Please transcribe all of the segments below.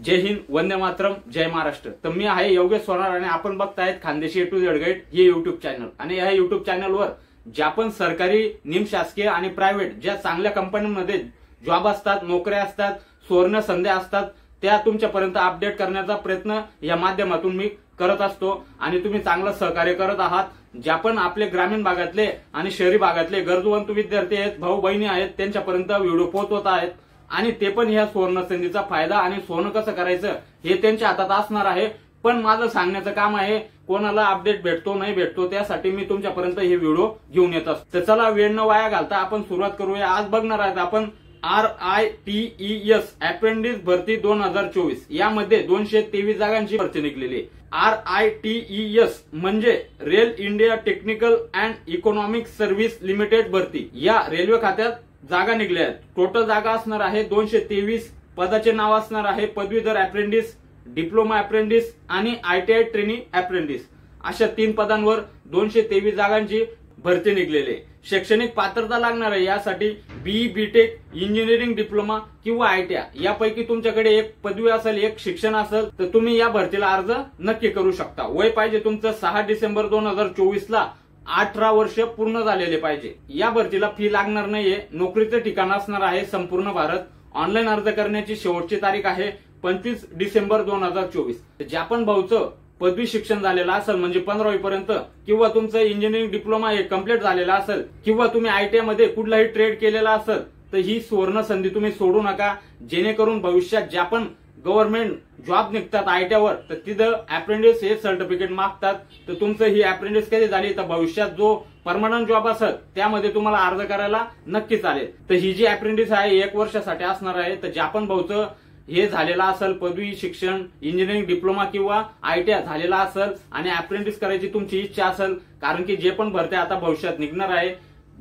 जय हिंद, वंदे मातरम, जय महाराष्ट्र। तर मी आहे योगेश सोनार आणि आपण बघतायत Khandeshi A to Z guide हे युट्यूब चॅनल। आणि या युट्यूब चॅनलवर ज्या पण सरकारी, निमशासकीय आणि प्रायव्हेट ज्या चांगल्या कंपन्यांमध्ये जॉब असतात, नोकऱ्या असतात, सुवर्ण संधी असतात त्या तुमच्यापर्यंत अपडेट करण्याचा प्रयत्न या माध्यमातून मी करत असतो। आणि तुम्ही चांगलं सहकार्य करत आहात। ज्या पण आपले ग्रामीण भागातले आणि शहरी भागातले गरजवंत विद्यार्थी आहेत, भाऊ बहिणी आहेत, त्यांच्यापर्यंत व्हिडिओ पोहोचवत आहेत आणि ते पण ह्या सुवर्ण संधीचा फायदा आणि सोनं कसं करायचं हे त्यांच्या हातात असणार आहे। पण माझं सांगण्याचं काम आहे, कोणाला अपडेट भेटतो नाही भेटतो त्यासाठी मी तुमच्यापर्यंत हे व्हिडिओ घेऊन येत असतो। तर चला वेळ न वाया घालता आपण सुरुवात करूया। आज बघणार आहेत आपण RITES अप्रेंटिस भरती 2024 यामध्ये 223 जागांची भरती निघलेली आहे। RITES म्हणजे rail India technical and economic service limited भरती। या रेल्वे खात्यात जागा निघल्या आहेत। टोटल जागा असणार आहे 223। पदाचे नाव असणार आहे पदवीधर अप्रेंटिस, डिप्लोमा अप्रेंटिस आणि ITI ट्रेनी अप्रेंटिस अशा 3 पदांवर 223 जागांची भरती निघलेली आहे। शैक्षणिक पात्रता लागणार आहे यासाठी BE BTech, इंजिनिअरिंग डिप्लोमा किंवा ITI यापैकी तुमच्याकडे एक पदवी असेल, एक शिक्षण असेल तर तुम्ही या भरतीला अर्ज नक्की करू शकता। वय पाहिजे तुमचं 6 डिसेंबर 2024 ला 18 वर्ष पूर्ण झालेले पाहिजे। या भरतीला फी लागणार नाहीये। नोकरीचं ठिकाण असणार आहे संपूर्ण भारत। ऑनलाईन अर्ज करण्याची शेवटची तारीख आहे 25 डिसेंबर 2024। ज्या पण भाऊचं पदवी शिक्षण झालेलं असेल म्हणजे 15वी पर्यंत किंवा तुमचं इंजिनिअरिंग डिप्लोमा हे कम्प्लीट झालेला असेल किंवा तुम्ही ITI मध्ये कुठलाही ट्रेड केलेला असेल तर ही सुवर्ण संधी तुम्ही सोडू नका। जेणेकरून भविष्यात ज्या पण गव्हर्नमेंट जॉब निघतात ITI वर तर तिथं अप्रेंटिस हे सर्टिफिकेट मागतात। तर तुमचं ही अप्रेंटिस कधी झाली तर भविष्यात जो परमनंट जॉब असेल त्यामध्ये तुम्हाला अर्ज करायला नक्की चालेल। तर ही जी अप्रेंटिस आहे 1 वर्षासाठी असणार आहे। तर ज्या पण भाऊचं हे झालेला असेल पदवी शिक्षण, इंजिनिअरिंग डिप्लोमा किंवा ITI झालेला असेल आणि अप्रेंटिस करायची तुमची इच्छा असेल, कारण की जे पण भरत्या आता भविष्यात निघणार आहे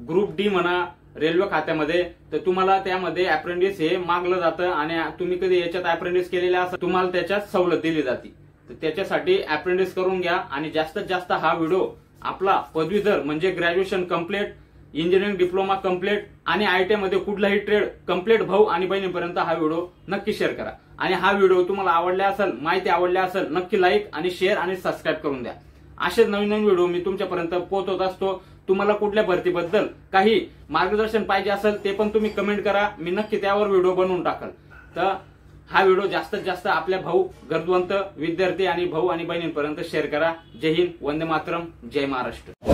ग्रुप D म्हणा रेल्वे खात्यामध्ये, तर तुम्हाला त्यामध्ये अप्रेंटिस हे मागलं जातं आणि तुम्ही कधी याच्यात अप्रेंटिस केलेले असेल तुम्हाला त्याच्यात सवलत दिली जाते। तर त्याच्यासाठी अप्रेंटिस करून घ्या आणि जास्तीत जास्त हा व्हिडिओ आपला पदवीधर म्हणजे graduation complete, engineering diploma complete आणि ITI मध्ये कुठलाही ट्रेड कम्प्लीट भाऊ आणि बहिणीपर्यंत हा व्हिडिओ नक्की शेअर करा। आणि हा व्हिडिओ तुम्हाला आवडला असेल, माहिती आवडली असेल नक्की लाईक आणि शेअर आणि सबस्क्राईब करून द्या। असेच नवीन नवीन व्हिडिओ मी तुमच्यापर्यंत पोहोचवत असतो। तुम्हाला कुठल्या भरतीबद्दल काही मार्गदर्शन पाहिजे असेल ते पण तुम्ही कमेंट करा, मी नक्की त्यावर व्हिडिओ बनवून टाकल। तर हा व्हिडिओ जास्तीत जास्त आपल्या भाऊ गरजवंत विद्यार्थी आणि भाऊ आणि बहिणींपर्यंत शेअर करा। जय हिंद, वंदे मातरम, जय महाराष्ट्र।